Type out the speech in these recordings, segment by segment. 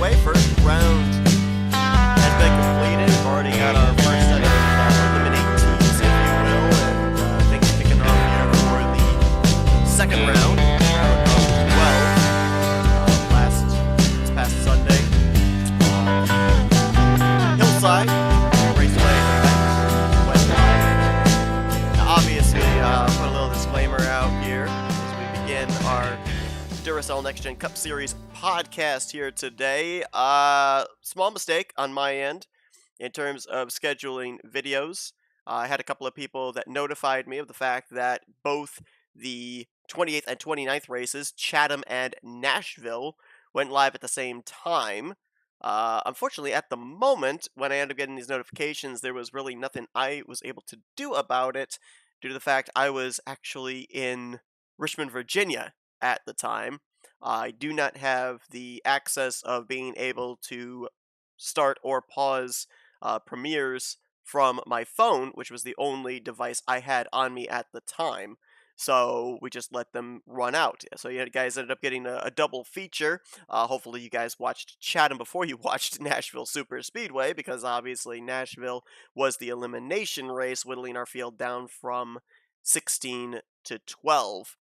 Speedway. First round has been completed. We've already got our first set of eliminate teams, if you will, and things kicking off here for the second round, round of 12, this past Sunday. Hillside Raceway went live. Now, obviously, put a little disclaimer out here as we begin our Duracell Next Gen Cup Series podcast here today. Small mistake on my end in terms of scheduling videos. I had a couple of people that notified me of the fact that both the 28th and 29th races, Chatham and Nashville, went live at the same time. Unfortunately, at the moment, when I ended up getting these notifications, there was really nothing I was able to do about it due to the fact I was actually in Richmond, Virginia at the time. I do not have the access of being able to start or pause premieres from my phone, which was the only device I had on me at the time. So we just let them run out. So you guys ended up getting a double feature. Hopefully you guys watched Chatham before you watched Nashville Super Speedway, because obviously Nashville was the elimination race, whittling our field down from 16 to 12.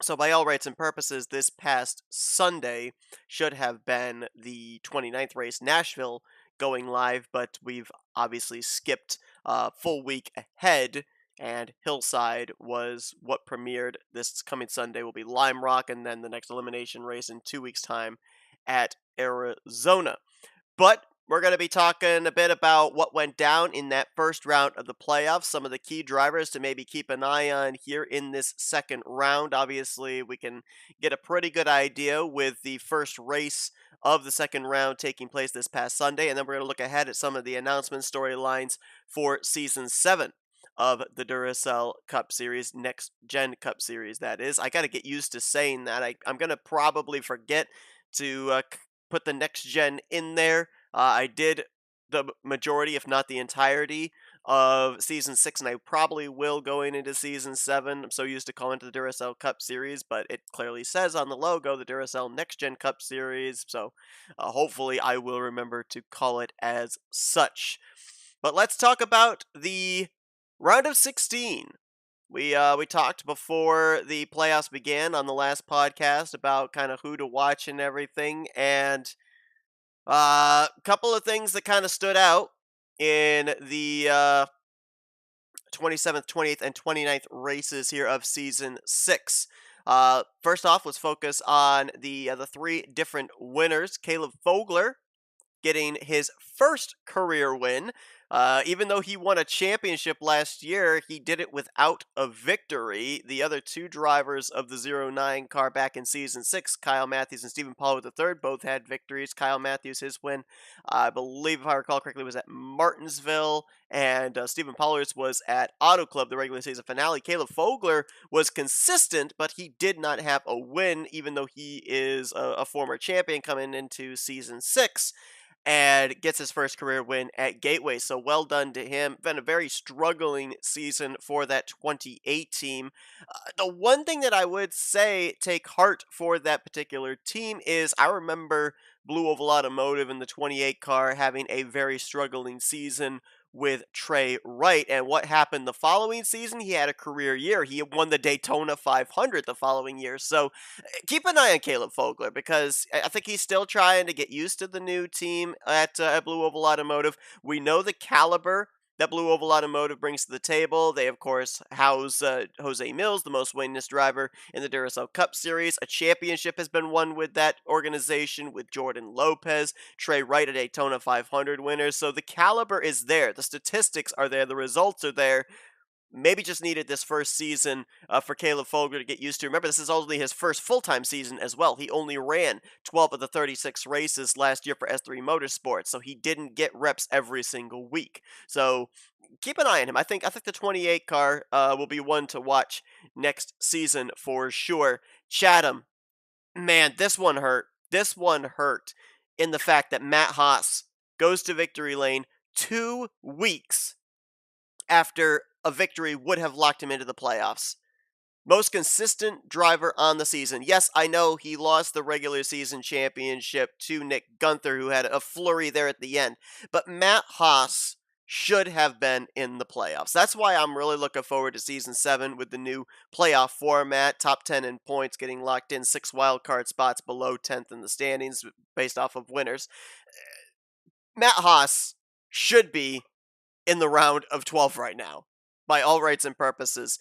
So by all rights and purposes, this past Sunday should have been the 29th race, Nashville, going live, but we've obviously skipped a full week ahead, and Hillside was what premiered. This coming Sunday will be Lime Rock, and then the next elimination race in 2 weeks' time at Arizona. But we're going to be talking a bit about what went down in that first round of the playoffs, some of the key drivers to maybe keep an eye on here in this second round. Obviously, we can get a pretty good idea with the first race of the second round taking place this past Sunday, and then we're going to look ahead at some of the announcement storylines for Season 7 of the Duracell Cup Series, Next Gen Cup Series, that is. I got to get used to saying that. I'm going to probably forget to put the Next Gen in there. I did the majority, if not the entirety, of Season 6, and I probably will going into Season 7. I'm so used to calling it the Duracell Cup Series, but it clearly says on the logo, the Duracell Next Gen Cup Series, so hopefully I will remember to call it as such. But let's talk about the round of 16. We talked before the playoffs began on the last podcast about kind of who to watch and everything, and a couple of things that kind of stood out in the 27th, 28th, and 29th races here of Season 6. First off, let's focus on the three different winners. Caleb Fogler getting his first career win. Even though he won a championship last year, he did it without a victory. The other two drivers of the 09 car back in Season 6, Kyle Matthews and Stephen Pollard III, both had victories. Kyle Matthews, his win, I believe, if I recall correctly, was at Martinsville, and Stephen Pollard's was at Auto Club, the regular season finale. Caleb Fogler was consistent, but he did not have a win, even though he is a former champion coming into Season 6. And gets his first career win at Gateway. So well done to him. Been a very struggling season for that 28 team. The one thing that I would say take heart for that particular team is I remember Blue Oval Automotive in the 28 car having a very struggling season with Trey Wright. And what happened the following season? He had a career year. He won the Daytona 500 the following year. So keep an eye on Caleb Fogler, because I think he's still trying to get used to the new team at Blue Oval Automotive. We know the caliber that Blue Oval Automotive brings to the table. They, of course, house Jose Mills, the most winningest driver in the Duracell Cup Series. A championship has been won with that organization with Jordan Lopez, Trey Wright, a Daytona 500 winner. So the caliber is there. The statistics are there. The results are there. Maybe just needed this first season for Caleb Fogler to get used to. Remember, this is only his first full-time season as well. He only ran 12 of the 36 races last year for S3 Motorsports, so he didn't get reps every single week. So keep an eye on him. I think the 28 car will be one to watch next season for sure. Chatham, man, this one hurt. This one hurt in the fact that Matt Haas goes to victory lane 2 weeks after a victory would have locked him into the playoffs. Most consistent driver on the season. Yes, I know he lost the regular season championship to Nick Gunther, who had a flurry there at the end. But Matt Haas should have been in the playoffs. That's why I'm really looking forward to season 7 with the new playoff format, top 10 in points, getting locked in 6 wildcard spots below 10th in the standings based off of winners. Matt Haas should be in the round of 12 right now, by all rights and purposes.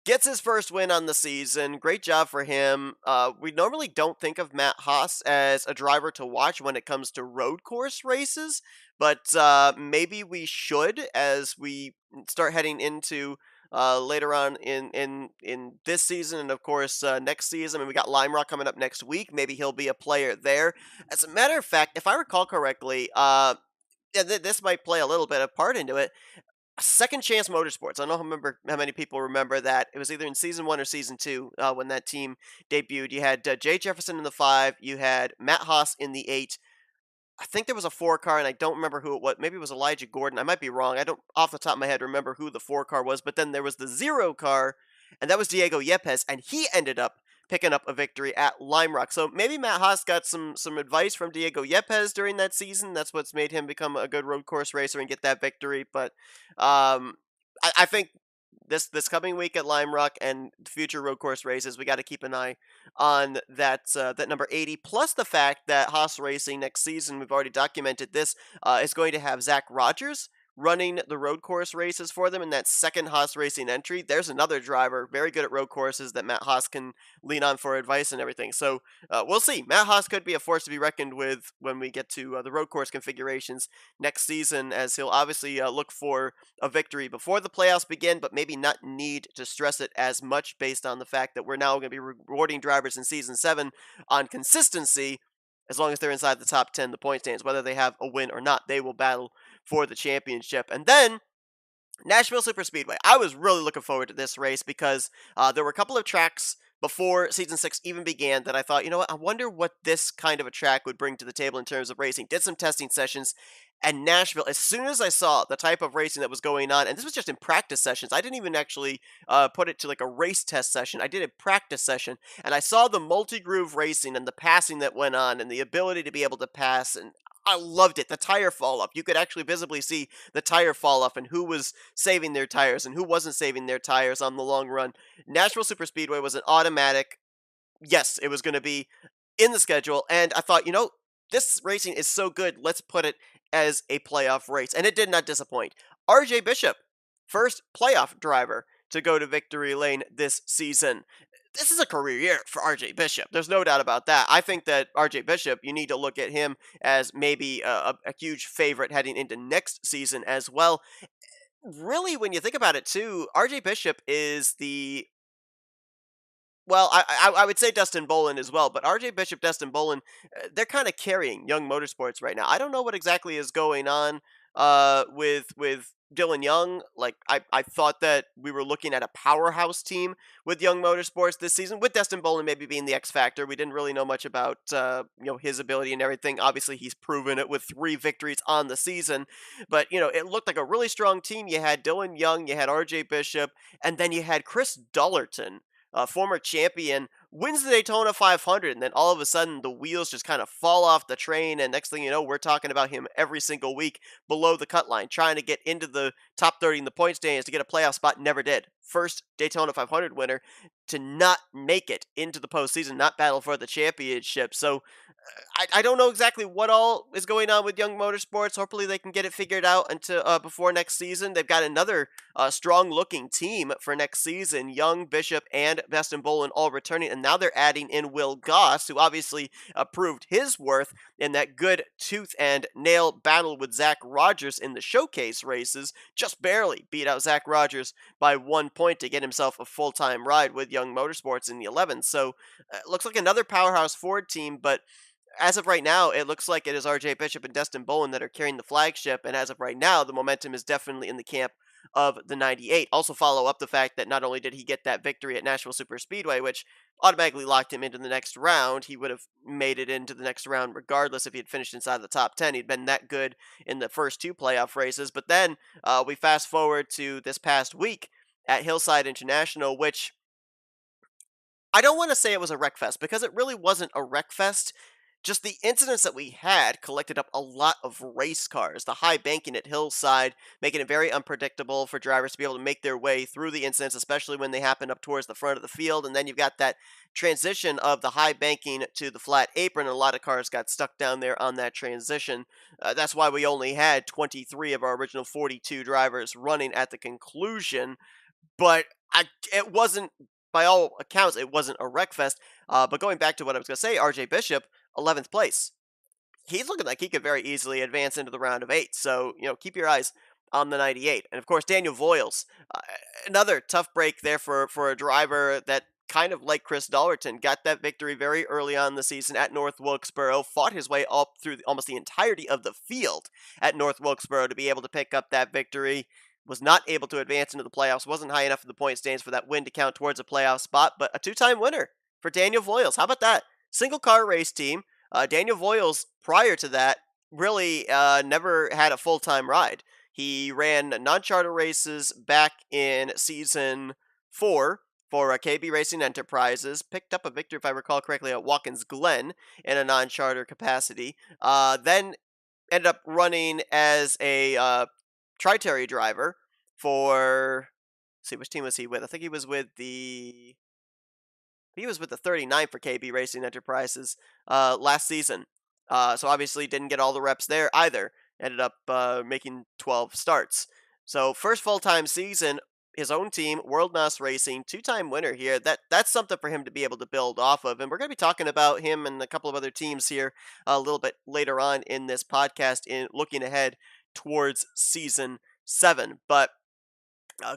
Gets his first win on the season. Great job for him. We normally don't think of Matt Haas as a driver to watch when it comes to road course races, but maybe we should as we start heading into later on in this season and of course next season. I mean, we got Lime Rock coming up next week. Maybe he'll be a player there. As a matter of fact, if I recall correctly, yeah, this might play a little bit of part into it. Second Chance Motorsports. I don't remember how many people remember that. It was either in season 1 or season 2 when that team debuted. You had Jay Jefferson in the 5. You had Matt Haas in the 8. I think there was a 4 car, and I don't remember who it was. Maybe it was Elijah Gordon. I might be wrong. I don't, off the top of my head, remember who the 4 car was. But then there was the 0 car, and that was Diego Yepes, and he ended up picking up a victory at Lime Rock. So maybe Matt Haas got some advice from Diego Yepes during that season. That's what's made him become a good road course racer and get that victory. But I think this coming week at Lime Rock and future road course races, we got to keep an eye on that number 80. Plus the fact that Haas Racing next season, we've already documented this, is going to have Zach Rogers running the road course races for them in that second Haas Racing entry. There's another driver very good at road courses that Matt Haas can lean on for advice and everything. So we'll see. Matt Haas could be a force to be reckoned with when we get to the road course configurations next season, as he'll obviously look for a victory before the playoffs begin, but maybe not need to stress it as much based on the fact that we're now going to be rewarding drivers in season 7 on consistency. As long as they're inside the top 10, the point stands, whether they have a win or not, they will battle for the championship. And then Nashville Superspeedway. I was really looking forward to this race because there were a couple of tracks before season 6 even began that I thought, you know what, I wonder what this kind of a track would bring to the table in terms of racing. Did some testing sessions, and Nashville, as soon as I saw the type of racing that was going on, and this was just in practice sessions, I didn't even actually put it to like a race test session. I did a practice session, and I saw the multi-groove racing and the passing that went on and the ability to be able to pass, and I loved it. The tire fall off. You could actually visibly see the tire fall off and who was saving their tires and who wasn't saving their tires on the long run. Nashville Superspeedway was an automatic, yes, it was going to be in the schedule. And I thought, you know, this racing is so good. Let's put it as a playoff race. And it did not disappoint. RJ Bishop, first playoff driver to go to victory lane this season. This is a career year for RJ Bishop. There's no doubt about that. I think that RJ Bishop, you need to look at him as maybe a huge favorite heading into next season as well. Really, when you think about it too, RJ Bishop is the, well, I would say Dustin Bolin as well, but RJ Bishop, Dustin Bolin, they're kind of carrying Young Motorsports right now. I don't know what exactly is going on with Dylan Young. Like I thought that we were looking at a powerhouse team with Young Motorsports this season, with Dustin Bolin maybe being the X factor. We didn't really know much about his ability and everything. Obviously, he's proven it with 3 victories on the season, but it looked like a really strong team. You had Dylan Young, you had RJ Bishop, and then you had Chris Dullerton, former champion, wins the Daytona 500, and then all of a sudden the wheels just kind of fall off the train, and next thing you know, we're talking about him every single week below the cut line, trying to get into the top 30 in the point standings to get a playoff spot. Never did. First Daytona 500 winner to not make it into the postseason, not battle for the championship. So I don't know exactly what all is going on with Young Motorsports. Hopefully they can get it figured out until before next season. They've got another strong-looking team for next season. Young, Bishop, and Dustin Bolin all returning, and now they're adding in Will Goss, who obviously proved his worth in that good tooth and nail battle with Zach Rogers in the showcase races. Just barely beat out Zach Rogers by 1 point to get himself a full-time ride with Young Motorsports in the 11th. So it looks like another powerhouse Ford team, but as of right now, it looks like it is RJ Bishop and Dustin Bolin that are carrying the flagship, and as of right now, the momentum is definitely in the camp of the 98. Also follow up the fact that not only did he get that victory at Nashville Superspeedway, which automatically locked him into the next round, he would have made it into the next round regardless if he had finished inside the top 10. He'd been that good in the first 2 playoff races, but then we fast forward to this past week at Hillside International, which I don't want to say it was a wreck fest because it really wasn't a wreck fest. Just the incidents that we had collected up a lot of race cars. The high banking at Hillside, making it very unpredictable for drivers to be able to make their way through the incidents, especially when they happen up towards the front of the field. And then you've got that transition of the high banking to the flat apron, and a lot of cars got stuck down there on that transition. That's why we only had 23 of our original 42 drivers running at the conclusion. But it wasn't, by all accounts, it wasn't a wreck fest. But going back to what I was going to say, RJ Bishop, 11th place. He's looking like he could very easily advance into the round of 8. So, keep your eyes on the 98. And of course, Daniel Voiles, uh, another tough break there for a driver that kind of like Chris Dollerton, got that victory very early on in the season at North Wilkesboro, fought his way up through almost the entirety of the field at North Wilkesboro to be able to pick up that victory. Was not able to advance into the playoffs, wasn't high enough in the point standings for that win to count towards a playoff spot, but a two-time winner for Daniel Voiles. How about that? Single car race team. Daniel Voiles, prior to that, really never had a full-time ride. He ran non-charter races back in season 4 for KB Racing Enterprises, picked up a victory, if I recall correctly, at Watkins Glen in a non-charter capacity, then ended up running as a Tri-Terry driver for, let's see, which team was he with? I think he was with the 39 for KB Racing Enterprises last season. So obviously didn't get all the reps there either. Ended up making 12 starts. So first full-time season, his own team, World NOS Racing, two-time winner here. That's something for him to be able to build off of. And we're going to be talking about him and a couple of other teams here a little bit later on in this podcast in looking ahead towards season 7. But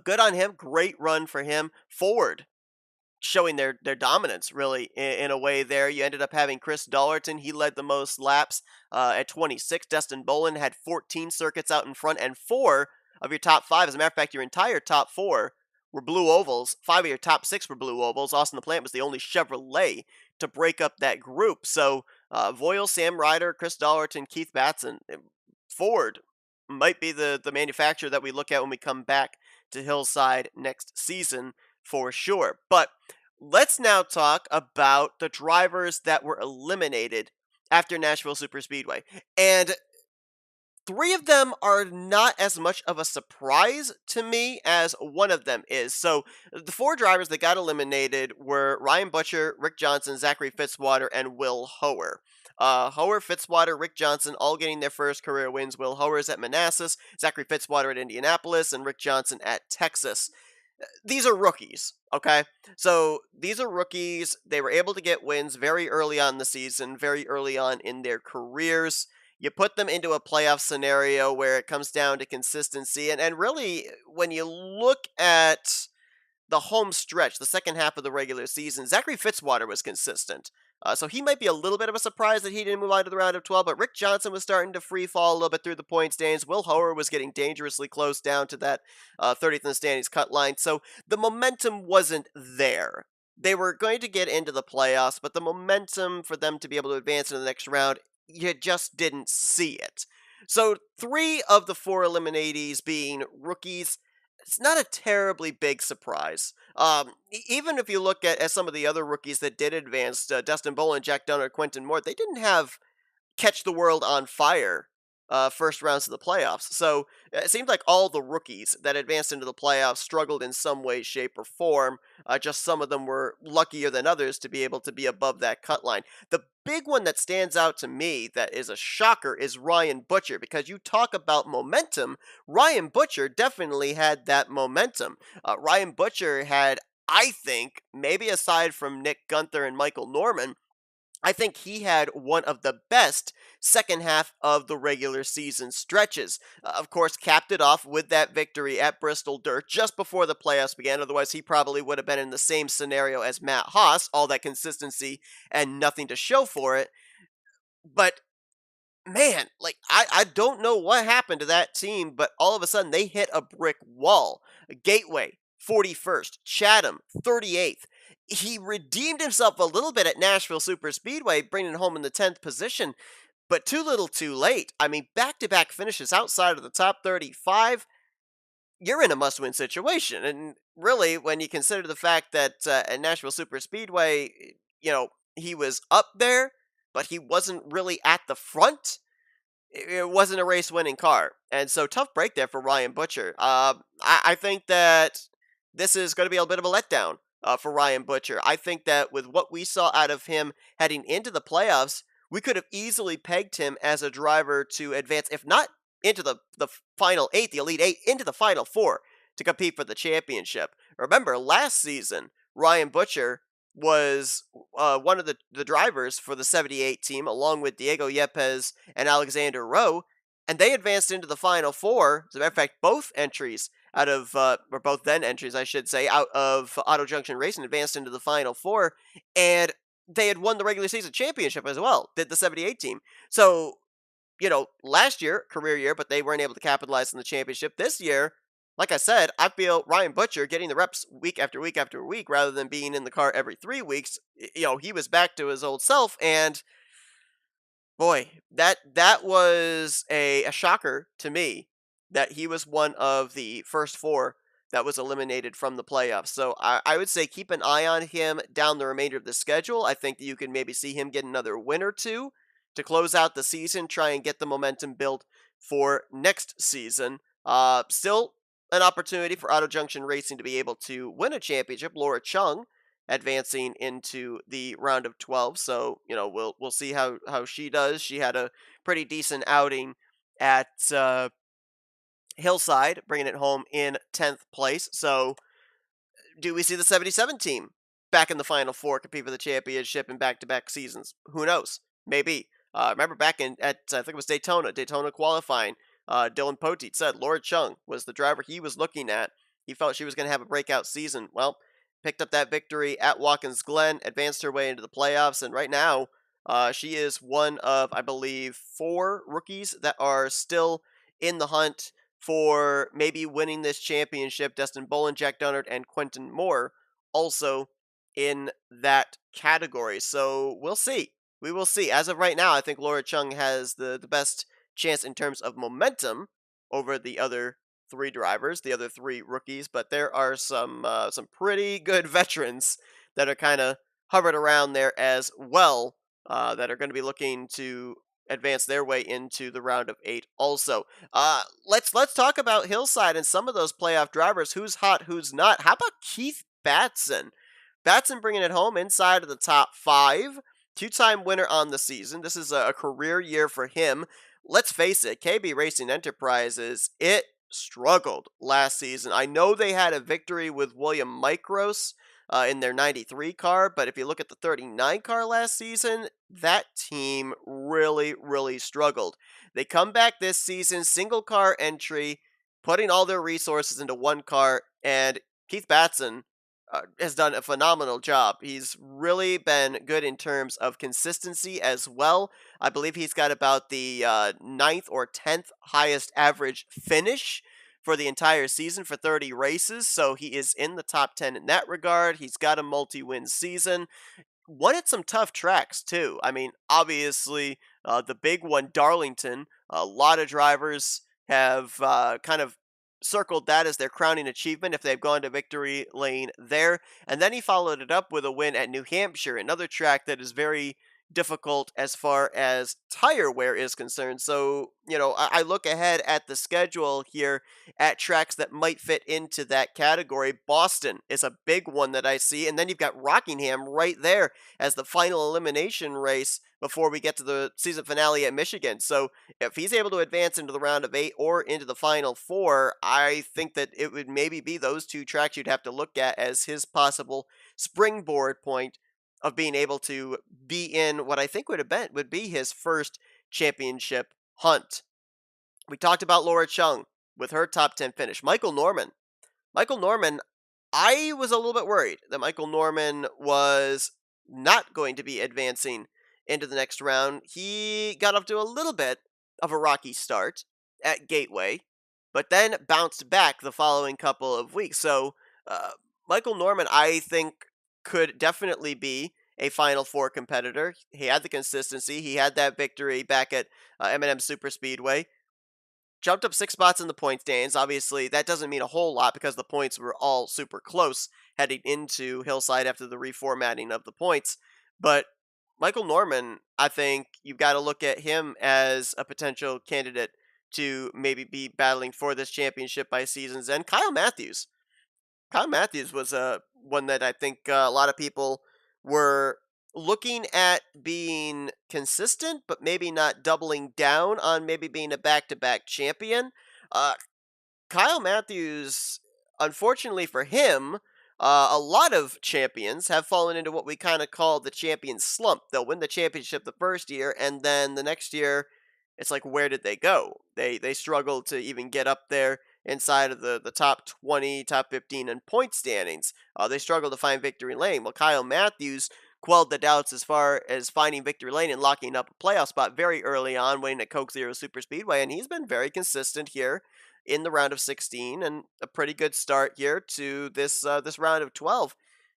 good on him. Great run for him. Ford showing their dominance really in a way there. You ended up having Chris Dollerton. He led the most laps at 26. Dustin Bolin had 14 circuits out in front, and 4 of your top 5, as a matter of fact, your entire top 4 were blue ovals. 5 of your top 6 were blue ovals. Austin LaPlante was the only Chevrolet to break up that group. So Voiles, Sam Ryder, Chris Dollerton, Keith Batson, Ford might be the manufacturer that we look at when we come back to Hillside next season for sure. But let's now talk about the drivers that were eliminated after Nashville Superspeedway. And 3 of them are not as much of a surprise to me as one of them is. So the 4 drivers that got eliminated were Ryan Butcher, Rick Johnson, Zachary Fitzwater, and Will Hoer. Hoer, Fitzwater, Rick Johnson, all getting their first career wins. Will Hoer is at Manassas, Zachary Fitzwater at Indianapolis, and Rick Johnson at Texas. These are rookies, okay? So these are rookies. They were able to get wins very early on in the season, very early on in their careers. You put them into a playoff scenario where it comes down to consistency. And really, when you look at the home stretch, the second half of the regular season, Zachary Fitzwater was consistent. So he might be a little bit of a surprise that he didn't move on to the round of 12, but Rick Johnson was starting to free fall a little bit through the point standings. Will Hoer was getting dangerously close down to that 30th in the standings cut line. So the momentum wasn't there. They were going to get into the playoffs, but the momentum for them to be able to advance into the next round, you just didn't see it. So 3 of the 4 eliminatees being rookies, it's not a terribly big surprise. Even if you look at some of the other rookies that did advance, Dustin Bolin, Jack Dunner, Quentin Moore, they didn't have catch the world on fire first rounds of the playoffs. So it seemed like all the rookies that advanced into the playoffs struggled in some way, shape, or form. Just some of them were luckier than others to be able to be above that cut line. The big one that stands out to me that is a shocker is Ryan Butcher, because you talk about momentum. Ryan Butcher definitely had that momentum. Ryan Butcher had, I think, maybe aside from Nick Gunther and Michael Norman, I think he had one of the best second half of the regular season stretches. Of course, capped it off with that victory at Bristol Dirt just before the playoffs began. Otherwise, he probably would have been in the same scenario as Matt Haas, all that consistency and nothing to show for it. But man, like, I don't know what happened to that team, but all of a sudden they hit a brick wall. Gateway, 41st. Chatham, 38th. He redeemed himself a little bit at Nashville Superspeedway, bringing it home in the 10th position, but too little too late. I mean, back-to-back finishes outside of the top 35, you're in a must-win situation. And really, when you consider the fact that at Nashville Super Speedway, he was up there, but he wasn't really at the front. It wasn't a race winning car. And so tough break there for Ryan Butcher. I think that this is going to be a bit of a letdown for Ryan Butcher. I think that with what we saw out of him heading into the playoffs, we could have easily pegged him as a driver to advance, if not into the final eight, the Elite Eight, into the final four to compete for the championship. Remember, last season, Ryan Butcher was one of the drivers for the 78 team, along with Diego Yepes and Alexander Rowe, and they advanced into the Final Four. As a matter of fact, both entries out of, or both then entries, I should say, out of Auto Junction Racing advanced into the Final Four, and they had won the regular season championship as well, did the 78 team. So, last year, career year, but they weren't able to capitalize on the championship. This year, like I said, I feel Ryan Butcher getting the reps week after week after week rather than being in the car every 3 weeks. He was back to his old self, and boy, that was a shocker to me that he was one of the first four that was eliminated from the playoffs. So I would say keep an eye on him down the remainder of the schedule. I think that you can maybe see him get another win or two to close out the season, try and get the momentum built for next season. Still an opportunity for Auto Junction Racing to be able to win a championship. Laura Chung advancing into the round of 12. So, we'll see how she does. She had a pretty decent outing at Hillside, bringing it home in 10th place. So, do we see the 77 team back in the Final Four compete for the championship in back-to-back seasons? Who knows? Maybe. Remember back at I think it was Daytona qualifying, Dylan Poteet said Laura Chung was the driver he was looking at. He felt she was going to have a breakout season. Well, picked up that victory at Watkins Glen, advanced her way into the playoffs, and right now she is one of, I believe, 4 rookies that are still in the hunt for maybe winning this championship. Dustin Bolin, Jack Dunnard, and Quentin Moore also in that category. So we'll see. We will see. As of right now, I think Laura Chung has the best chance in terms of momentum over the other 3 drivers, the other 3 rookies. But there are some pretty good veterans that are kind of hovered around there as well, that are going to be looking to advance their way into the round of 8 also. Let's talk about Hillside and some of those playoff drivers. Who's hot, who's not? How about Keith Batson? Batson bringing it home inside of the top 5. 2-time winner on the season. This is a career year for him. Let's face it, KB Racing Enterprises, it struggled last season. I know they had a victory with William Micros in their 93 car, but if you look at the 39 car last season, that team really, really struggled. They come back this season, single car entry, putting all their resources into one car, and Keith Batson has done a phenomenal job. He's really been good in terms of consistency as well. I believe he's got about the 9th or 10th highest average finish for the entire season for 30 races, so he is in the top 10 in that regard. He's got a multi-win season. Won at some tough tracks too. I mean, obviously, the big one, Darlington. A lot of drivers have kind of circled that as their crowning achievement if they've gone to victory lane there. And then he followed it up with a win at New Hampshire, another track that is very difficult as far as tire wear is concerned. So, I look ahead at the schedule here at tracks that might fit into that category. Boston is a big one that I see. And then you've got Rockingham right there as the final elimination race before we get to the season finale at Michigan. So if he's able to advance into the round of 8 or into the final 4, I think that it would maybe be those 2 tracks you'd have to look at as his possible springboard point of being able to be in what I think would be his first championship hunt. We talked about Laura Chung with her top 10 finish. Michael Norman, I was a little bit worried that Michael Norman was not going to be advancing into the next round. He got up to a little bit of a rocky start at Gateway, but then bounced back the following couple of weeks. So, Michael Norman, I think, could definitely be a Final Four competitor. He had the consistency. He had that victory back at M&M Super Speedway. jumped up 6 spots in the point standings. Obviously, that doesn't mean a whole lot because the points were all super close heading into Hillside after the reformatting of the points. But Michael Norman, I think you've got to look at him as a potential candidate to maybe be battling for this championship by season's end. Kyle Matthews. Kyle Matthews was one that I think a lot of people were looking at being consistent, but maybe not doubling down on maybe being a back-to-back champion. Uh, Kyle Matthews, unfortunately for him, a lot of champions have fallen into what we kind of call the champion slump. They'll win the championship the first year, and then the next year, it's like, where did they go? They struggle to even get up there inside of the top 20, top 15 in point standings. They struggle to find victory lane. Well, Kyle Matthews quelled the doubts as far as finding victory lane and locking up a playoff spot very early on, winning at Coke Zero Super Speedway, and he's been very consistent here in the round of 16 and a pretty good start here to this round of 12.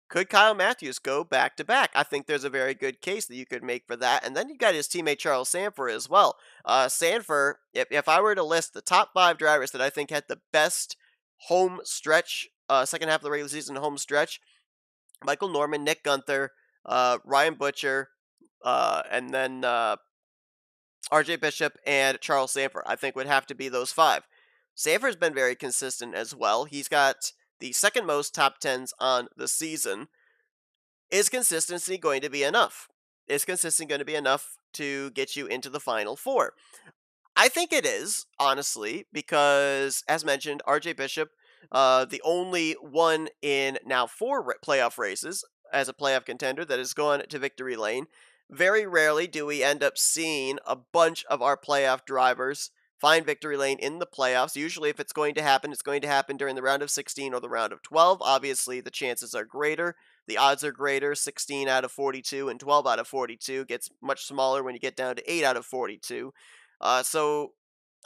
Could Kyle Matthews go back to back? I think there's a very good case that you could make for that. And then you've got his teammate Charles Sanford as well. Sanford, if I were to list the top 5 drivers that I think had the best home stretch, second half of the regular season home stretch, Michael Norman, Nick Gunther, Ryan Butcher, and then RJ Bishop and Charles Sanford, I think would have to be those 5. Sanford's been very consistent as well. He's got the second most top 10s on the season. Is consistency going to be enough? Is consistency going to be enough to get you into the Final Four? I think it is, honestly, because, as mentioned, RJ Bishop, the only one in now 4 playoff races as a playoff contender that has gone to victory lane. Very rarely do we end up seeing a bunch of our playoff drivers find victory lane in the playoffs. Usually, if it's going to happen, it's going to happen during the round of 16 or the round of 12. Obviously, the chances are greater. The odds are greater. 16 out of 42 and 12 out of 42 gets much smaller when you get down to 8 out of 42. So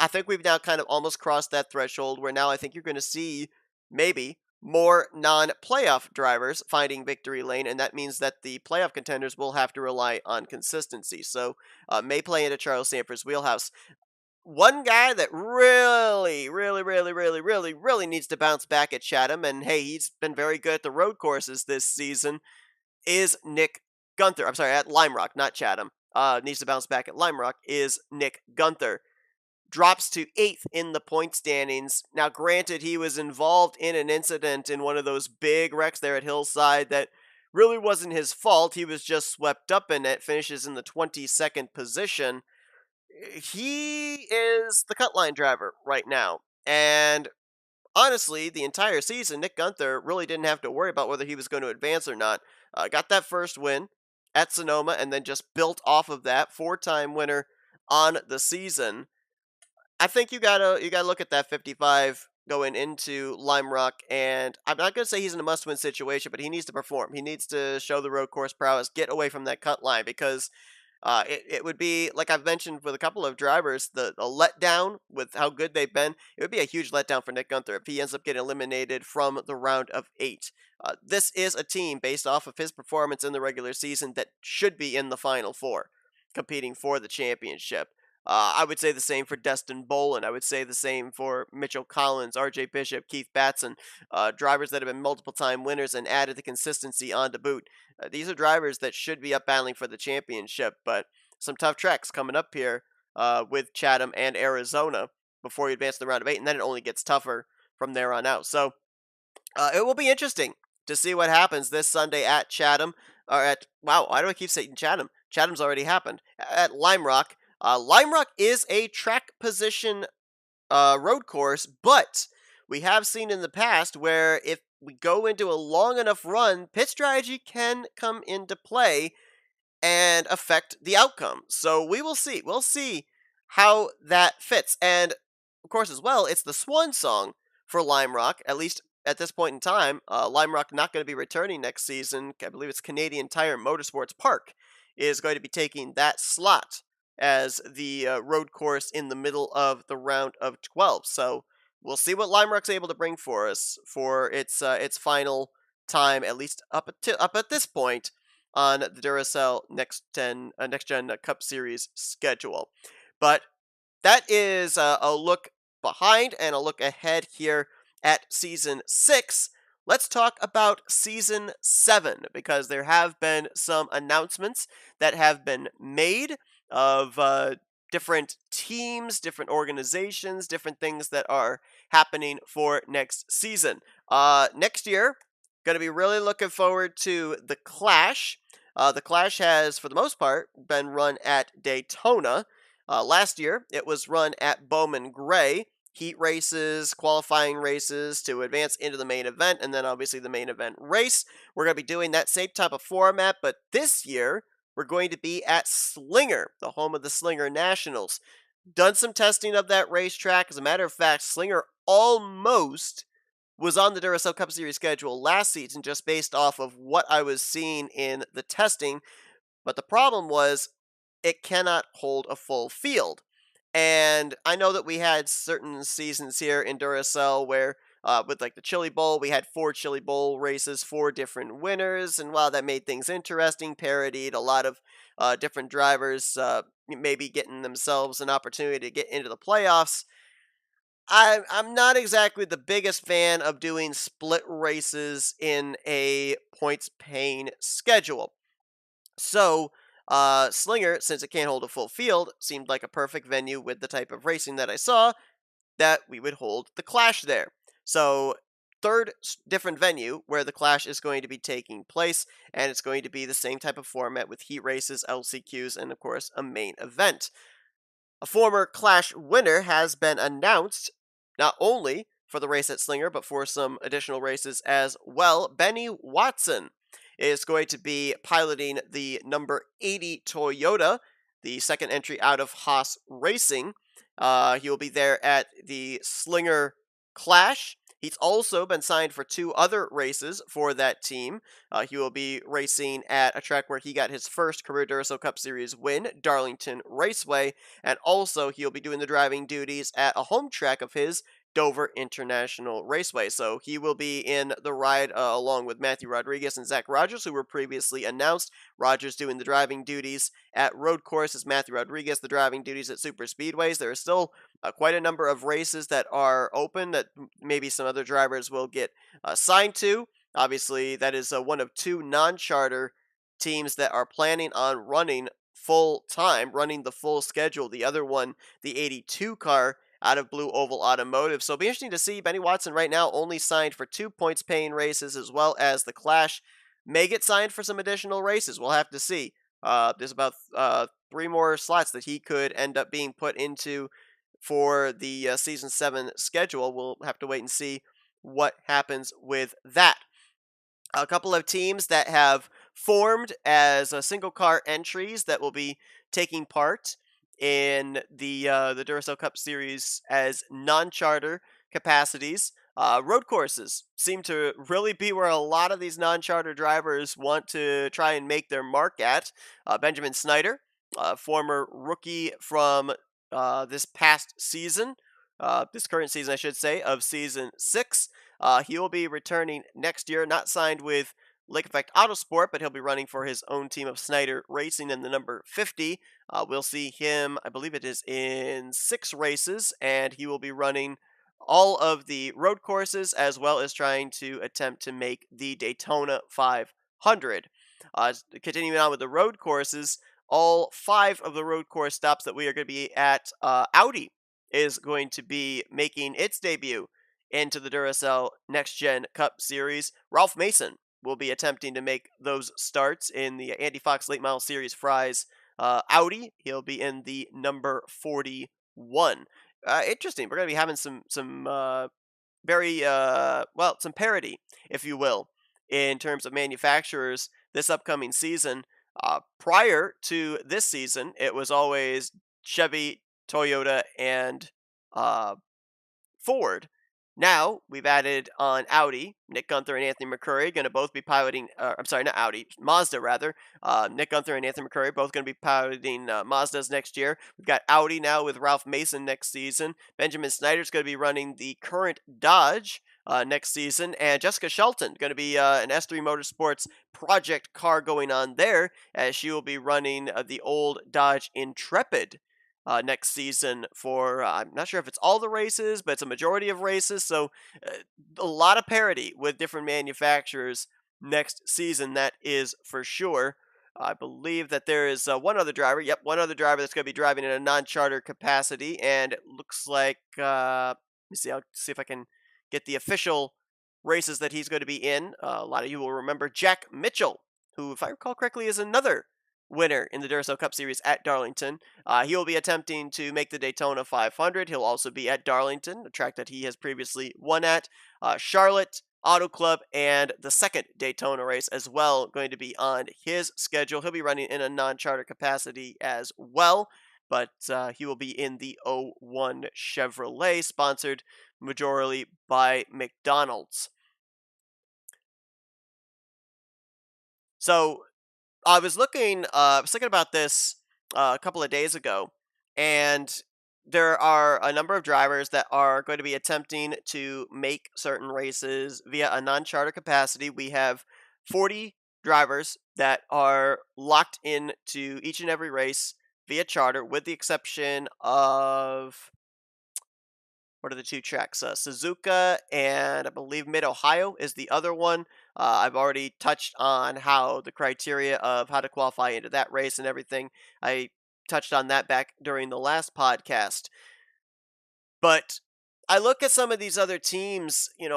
I think we've now kind of almost crossed that threshold where now I think you're going to see maybe more non-playoff drivers finding victory lane, and that means that the playoff contenders will have to rely on consistency. So may play into Charles Sanford's wheelhouse. One guy that really needs to bounce back at Chatham, and hey, he's been very good at the road courses this season, is Nick Gunther. I'm sorry, at Lime Rock, not Chatham. Needs to bounce back at Lime Rock is Nick Gunther. Drops to 8th in the point standings. Now, granted, he was involved in an incident in one of those big wrecks there at Hillside that really wasn't his fault. He was just swept up in it, finishes in the 22nd position. He is the cut line driver right now. And honestly, the entire season, Nick Gunther really didn't have to worry about whether he was going to advance or not. Got that first win at Sonoma and then just built off of that. 4-time winner on the season. I think you gotta look at that 55 going into Lime Rock, and I'm not gonna say he's in a must-win situation, but he needs to perform. He needs to show the road course prowess, get away from that cut line, because it would be, like I've mentioned with a couple of drivers, the letdown with how good they've been. It would be a huge letdown for Nick Gunther if he ends up getting eliminated from the round of 8. This is a team based off of his performance in the regular season that should be in the Final Four, competing for the championship. I would say the same for Destin Bolin. I would say the same for Mitchell Collins, R.J. Bishop, Keith Batson, drivers that have been multiple-time winners and added the consistency on to boot. These are drivers that should be up battling for the championship, but some tough tracks coming up here with Chatham and Arizona before you advance to the round of 8, and then it only gets tougher from there on out. So it will be interesting to see what happens this Sunday at Chatham, or at, wow, why do I keep saying Chatham? Chatham's already happened. At Lime Rock. Lime Rock is a track position road course, but we have seen in the past where if we go into a long enough run, pit strategy can come into play and affect the outcome. So we will see. We'll see how that fits. And of course, as well, it's the swan song for Lime Rock, at least at this point in time. Lime Rock not going to be returning next season. I believe it's Canadian Tire Motorsports Park is going to be taking that slot as the road course in the middle of the round of 12. So we'll see what Lime Rock's able to bring for us for its final time, at least up at this point on the Duracell Next Gen Cup Series schedule. But that is a look behind and a look ahead here at season 6, let's talk about season 7 because there have been some announcements that have been made of different teams, different organizations, different things that are happening for next season. Next year, going to be really looking forward to the Clash. The Clash has, for the most part, been run at Daytona. Last year, it was run at Bowman Gray. Heat races, qualifying races to advance into the main event, and then obviously the main event race. We're going to be doing that same type of format, but this year we're going to be at Slinger, the home of the Slinger Nationals. Done some testing of that racetrack. As a matter of fact, Slinger almost was on the Duracell Cup Series schedule last season just based off of what I was seeing in the testing. But the problem was it cannot hold a full field. And I know that we had certain seasons here in Duracell where, with like the Chili Bowl, we had 4 Chili Bowl races, 4 different winners. And while that made things interesting, parodied a lot of different drivers maybe getting themselves an opportunity to get into the playoffs. I'm not exactly the biggest fan of doing split races in a points paying schedule. So, Slinger, since it can't hold a full field, seemed like a perfect venue with the type of racing that I saw that we would hold the Clash there. So, third different venue where the Clash is going to be taking place, and it's going to be the same type of format with heat races, LCQs, and of course, a main event. A former Clash winner has been announced, not only for the race at Slinger, but for some additional races as well. Benny Watson is going to be piloting the number 80 Toyota, the second entry out of Haas Racing. He will be there at the Slinger Clash. He's also been signed for 2 other races for that team. He will be racing at a track where he got his first career Duracell Cup Series win, Darlington Raceway, and also he'll be doing the driving duties at a home track of his, Dover International Raceway. So he will be in the ride along with Matthew Rodriguez and Zach Rogers, who were previously announced. Rogers doing the driving duties at road courses, Matthew Rodriguez the driving duties at super speedways. There are still quite a number of races that are open that maybe some other drivers will get signed to. Obviously, that is one of 2 non-charter teams that are planning on running full time, running the full schedule. The other one, the 82 car, out of Blue Oval Automotive. So it'll be interesting to see. Benny Watson right now only signed for 2 points paying races, as well as the Clash may get signed for some additional races. We'll have to see. There's about 3 more slots that he could end up being put into for the season 7 schedule. We'll have to wait and see what happens with that. A couple of teams that have formed as single car entries that will be taking part in the Duracell Cup Series as non-charter capacities. Road courses seem to really be where a lot of these non-charter drivers want to try and make their mark at. Benjamin Snyder, former rookie from this past season, this current season, I should say, of season 6. He will be returning next year, not signed with Lake Effect Autosport, but he'll be running for his own team of Snyder Racing in the number 50. We'll see him, I believe it is in 6 races, and he will be running all of the road courses as well as trying to attempt to make the Daytona 500. Continuing on with the road courses, all 5 of the road course stops that we are going to be at, Audi is going to be making its debut into the Duracell Next Gen Cup Series. Ralph Mason will be attempting to make those starts in the Andy Fox Late Model Series Fries Audi. He'll be in the number 41. Interesting. We're going to be having some very some parity, if you will, in terms of manufacturers this upcoming season. Prior to this season, it was always Chevy, Toyota, and Ford. Now, we've added on Audi. Nick Gunther and Anthony McCurry going to both be piloting, I'm sorry, not Audi, Mazda rather. Nick Gunther and Anthony McCurry both going to be piloting Mazdas next year. We've got Audi now with Ralph Mason next season. Benjamin Snyder's going to be running the current Dodge next season. And Jessica Shelton going to be an S3 Motorsports project car going on there, as she will be running the old Dodge Intrepid next season for, I'm not sure if it's all the races, but it's a majority of races. So uh, a lot of parity with different manufacturers next season, that is for sure. I believe that there is one other driver. Yep, one other driver that's going to be driving in a non-charter capacity, and it looks like. Let me see. I'll see if I can get the official races that he's going to be in. A lot of you will remember Jack Mitchell, who, if I recall correctly, is another winner in the Duracell Cup Series at Darlington. He will be attempting to make the Daytona 500. He'll also be at Darlington, a track that he has previously won at. Charlotte Auto Club, and the second Daytona race as well going to be on his schedule. He'll be running in a non-charter capacity as well, but he will be in the '01 Chevrolet, sponsored majorly by McDonald's. So I was thinking about this a couple of days ago, and there are a number of drivers that are going to be attempting to make certain races via a non-charter capacity. We have 40 drivers that are locked into each and every race via charter, with the exception of, what are the two tracks? Suzuka and I believe Mid Ohio is the other one. I've already touched on how the criteria of how to qualify into that race and everything. I touched on that back during the last podcast. But I look at some of these other teams, we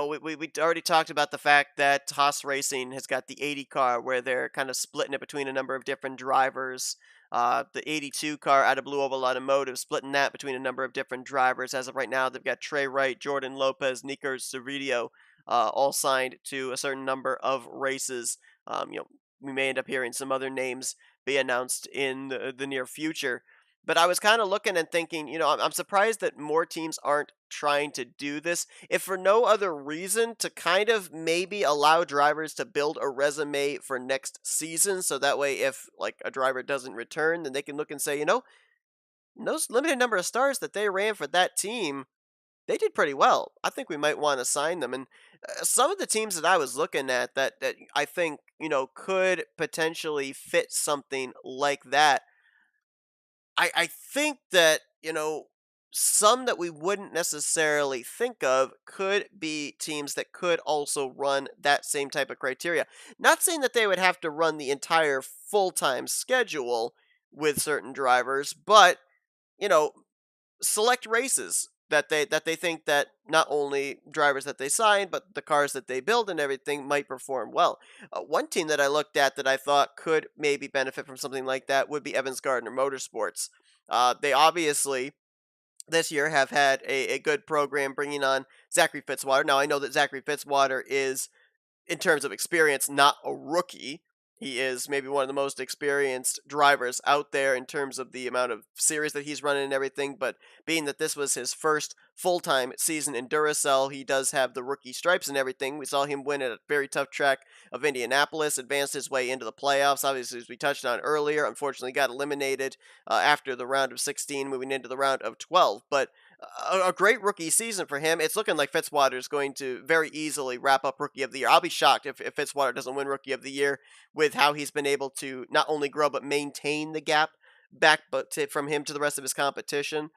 already talked about the fact that Haas Racing has got the 80 car where they're kind of splitting it between a number of different drivers. The 82 car out of Blue Oval Automotive, splitting that between a number of different drivers. As of right now, they've got Trey Wright, Jordan Lopez, Nico Cervidio, all signed to a certain number of races. We may end up hearing some other names be announced in the near future. But I was kind of looking and thinking, I'm surprised that more teams aren't trying to do this, if for no other reason to kind of maybe allow drivers to build a resume for next season. So that way, if like a driver doesn't return, then they can look and say, those limited number of stars that they ran for that team, they did pretty well. I think we might want to sign them. And some of the teams that I was looking at that I think, could potentially fit something like that, I think that, some that we wouldn't necessarily think of could be teams that could also run that same type of criteria. Not saying that they would have to run the entire full time schedule with certain drivers, but, you know, select races that they think that not only drivers that they sign, but the cars that they build and everything might perform well. One team that I looked at that I thought could maybe benefit from something like that would be Evans Gardner Motorsports. They obviously this year have had a good program bringing on Zachary Fitzwater. Now I know that Zachary Fitzwater is, in terms of experience, not a rookie. He is maybe one of the most experienced drivers out there in terms of the amount of series that he's running and everything. But being that this was his first full time season in Duracell, he does have the rookie stripes and everything. We saw him win at a very tough track of Indianapolis, advanced his way into the playoffs. Obviously, as we touched on earlier, unfortunately got eliminated after the round of 16, moving into the round of 12. But a great rookie season for him. It's looking like Fitzwater is going to very easily wrap up Rookie of the Year. I'll be shocked if Fitzwater doesn't win Rookie of the Year, with how he's been able to not only grow but maintain the gap back from him to the rest of his competition.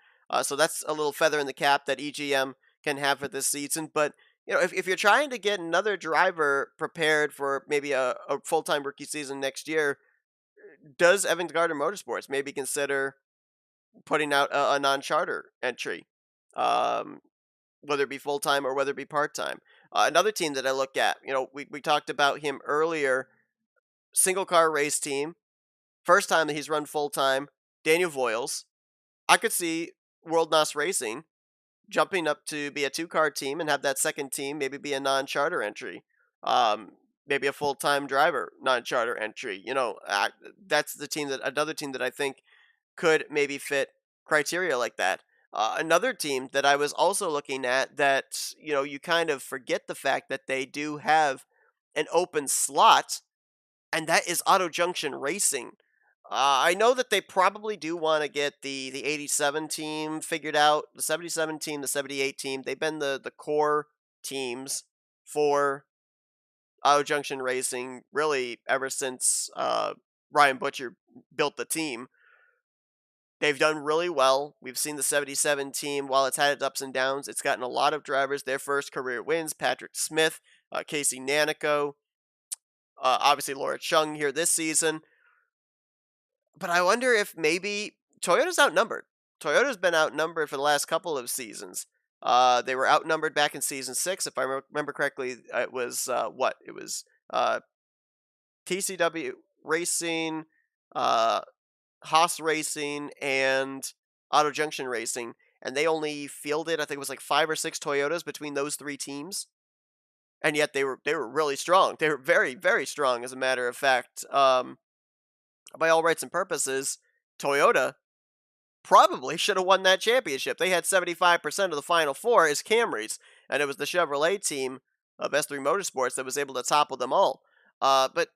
So that's a little feather in the cap that EGM can have for this season. But if you're trying to get another driver prepared for maybe a full time rookie season next year, does Evans Gardner Motorsports maybe consider putting out a non-charter entry, um, whether it be full time or whether it be part time? Another team that I look at, we talked about him earlier, single car race team, first time that he's run full time, Daniel Voiles. I could see World NOS Racing jumping up to be a two-car team and have that second team maybe be a non-charter entry. Um, Maybe a full-time driver non-charter entry. That's the team that another team that I think could maybe fit criteria like that. Another team that I was also looking at that, you kind of forget the fact that they do have an open slot, and that is Auto Junction Racing. I know that they probably do want to get the 87 team figured out, the 77 team, the 78 team. They've been the core teams for Auto Junction Racing really ever since Ryan Butcher built the team. They've done really well. We've seen the 77 team, while it's had its ups and downs, it's gotten a lot of drivers their first career wins. Patrick Smith, Casey Nanico, obviously Laura Chung here this season. But I wonder if maybe Toyota's outnumbered. Toyota's been outnumbered for the last couple of seasons. They were outnumbered back in season six, if I remember correctly. It was what? It was TCW Racing, uh, Haas Racing, and Auto Junction Racing, and they only fielded, I think it was like 5 or 6 Toyotas between those three teams, and yet they were really strong. They were very very strong, as a matter of fact. By all rights and purposes, Toyota probably should have won that championship. They had 75% of the final four as Camrys, and it was the Chevrolet team of S3 Motorsports that was able to topple them all. But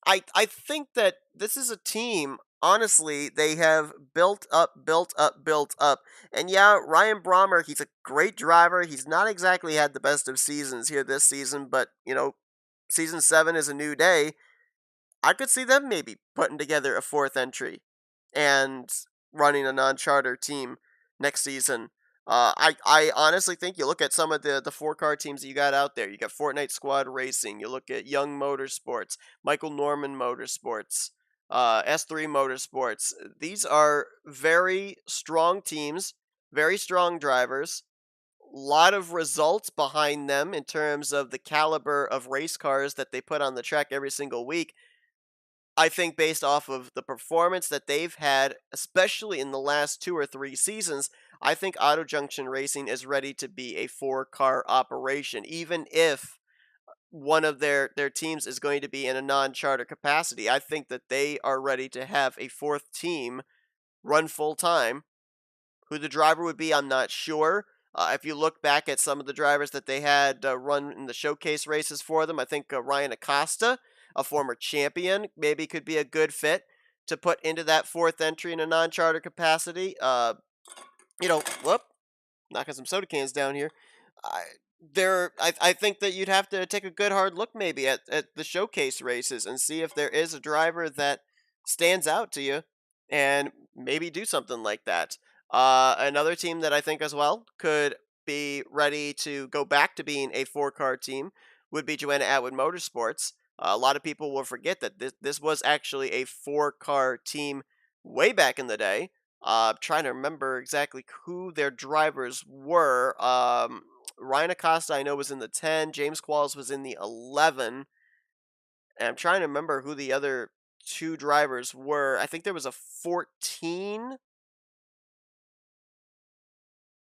I think that this is a team. Honestly, they have built up, built up, built up. And yeah, Ryan Brommer, he's a great driver. He's not exactly had the best of seasons here this season, but, season 7 is a new day. I could see them maybe putting together a fourth entry and running a non-charter team next season. I honestly think you look at some of the four-car teams that you got out there. You got Fortnite Squad Racing. You look at Young Motorsports, Michael Norman Motorsports, S3 Motorsports. These are very strong teams, very strong drivers. Lot of results behind them in terms of the caliber of race cars that they put on the track every single week. I think based off of the performance that they've had, especially in the last 2 or 3 seasons, I think Auto Junction Racing is ready to be a four-car operation, even if one of their teams is going to be in a non-charter capacity. I think that they are ready to have a fourth team run full time. Who the driver would be, I'm not sure. If you look back at some of the drivers that they had run in the showcase races for them, I think Ryan Acosta, a former champion, maybe could be a good fit to put into that fourth entry in a non-charter capacity. Whoop, knocking some soda cans down here. I, I think that you'd have to take a good hard look maybe at the showcase races and see if there is a driver that stands out to you and maybe do something like that. Another team that I think as well could be ready to go back to being a four-car team would be Joanna Atwood Motorsports. A lot of people will forget that this was actually a four-car team way back in the day. Trying to remember exactly who their drivers were. Ryan Acosta, I know, was in the 10. James Qualls was in the 11. And I'm trying to remember who the other two drivers were. I think there was a 14.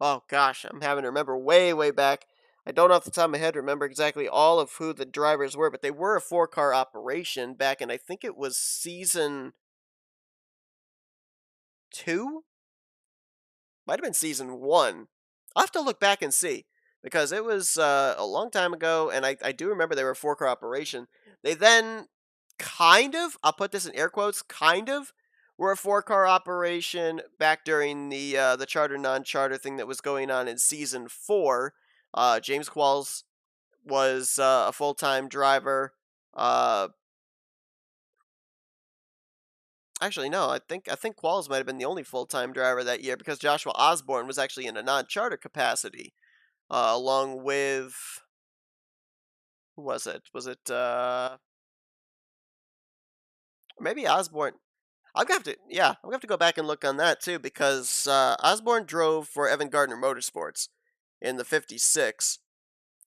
Oh gosh, I'm having to remember way, way back. I don't off the top of my head remember exactly all of who the drivers were, but they were a four-car operation back in, I think it was season 2? Might have been season 1. I'll have to look back and see, because it was a long time ago, and I do remember they were a four-car operation. They then kind of, I'll put this in air quotes, kind of, were a four-car operation back during the charter non-charter thing that was going on in season 4. James Qualls was a full-time driver. Uh, Actually, no, I think Qualls might have been the only full-time driver that year, because Joshua Osborne was actually in a non-charter capacity, along with, who was it? Was it maybe Osborne? I'm gonna have to go back and look on that too, because Osborne drove for Evan Gardner Motorsports in the '56,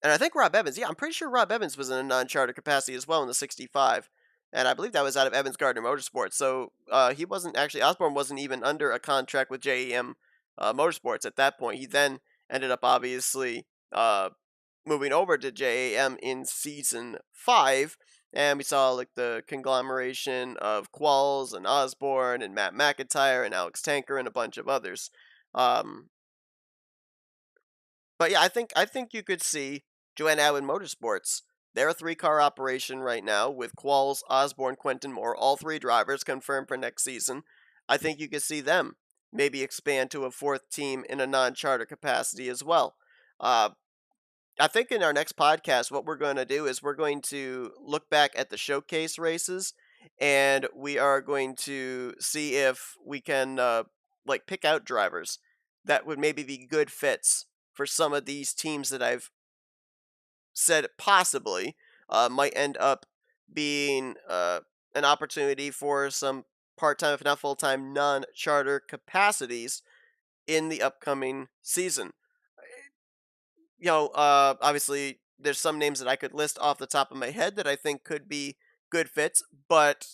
and I think Rob Evans. Yeah, I'm pretty sure Rob Evans was in a non-charter capacity as well in the '65, and I believe that was out of Evans Gardner Motorsports. So he wasn't actually, Osborne wasn't even under a contract with JEM Motorsports at that point. He then ended up obviously moving over to JAM in season 5, and we saw like the conglomeration of Qualls and Osborne and Matt McIntyre and Alex Tanker and a bunch of others. Um, but yeah, I think you could see Joanne Atwood Motorsports. They're a three-car operation right now with Qualls, Osborne, Quentin Moore, all three drivers confirmed for next season. I think you could see them maybe expand to a fourth team in a non-charter capacity as well. Uh, I think in our next podcast, what we're going to do is we're going to look back at the showcase races, and we are going to see if we can like pick out drivers that would maybe be good fits for some of these teams that I've said possibly might end up being an opportunity for some part-time, if not full-time, non-charter capacities in the upcoming season. Obviously, there's some names that I could list off the top of my head that I think could be good fits, but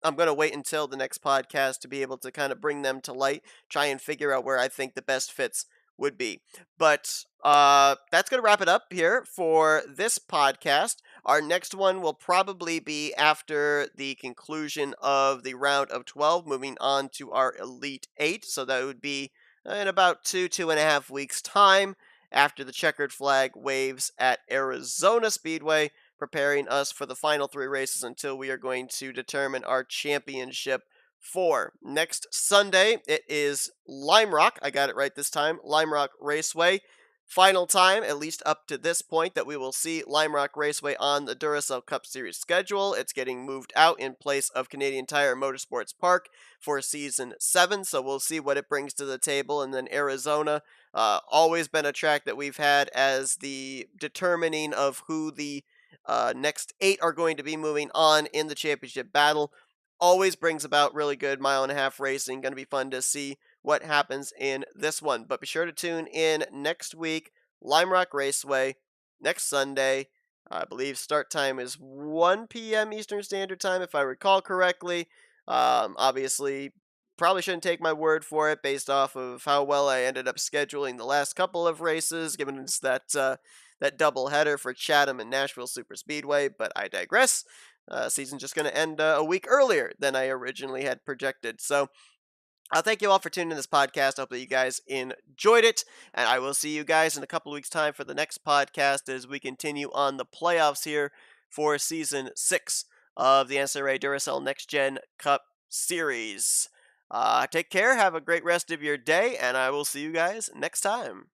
I'm going to wait until the next podcast to be able to kind of bring them to light, try and figure out where I think the best fits would be. But that's going to wrap it up here for this podcast. Our next one will probably be after the conclusion of the round of 12, moving on to our Elite 8. So that would be in about 2.5 weeks' time after the checkered flag waves at Arizona Speedway, preparing us for the final 3 races until we are going to determine our championship for. Next Sunday, it is Lime Rock. I got it right this time. Lime Rock Raceway. Final time, at least up to this point, that we will see Lime Rock Raceway on the Duracell Cup Series schedule. It's getting moved out in place of Canadian Tire Motorsports Park for Season 7, so we'll see what it brings to the table. And then Arizona, always been a track that we've had as the determining of who the next 8 are going to be moving on in the championship battle. Always brings about really good mile-and-a-half racing. Going to be fun to see what happens in this one. But be sure to tune in next week. Lime Rock Raceway, next Sunday. I believe start time is 1 p.m. Eastern Standard Time, if I recall correctly. Obviously, probably shouldn't take my word for it based off of how well I ended up scheduling the last couple of races, given it's that double header for Chatham and Nashville Super Speedway, but I digress. Season's just going to end a week earlier than I originally had projected. So thank you all for tuning in this podcast. I hope that you guys enjoyed it, and I will see you guys in a couple of weeks' time for the next podcast as we continue on the playoffs here for Season 6 of the NNSCRA Duracell Next Gen Cup Series. Take care, have a great rest of your day, and I will see you guys next time.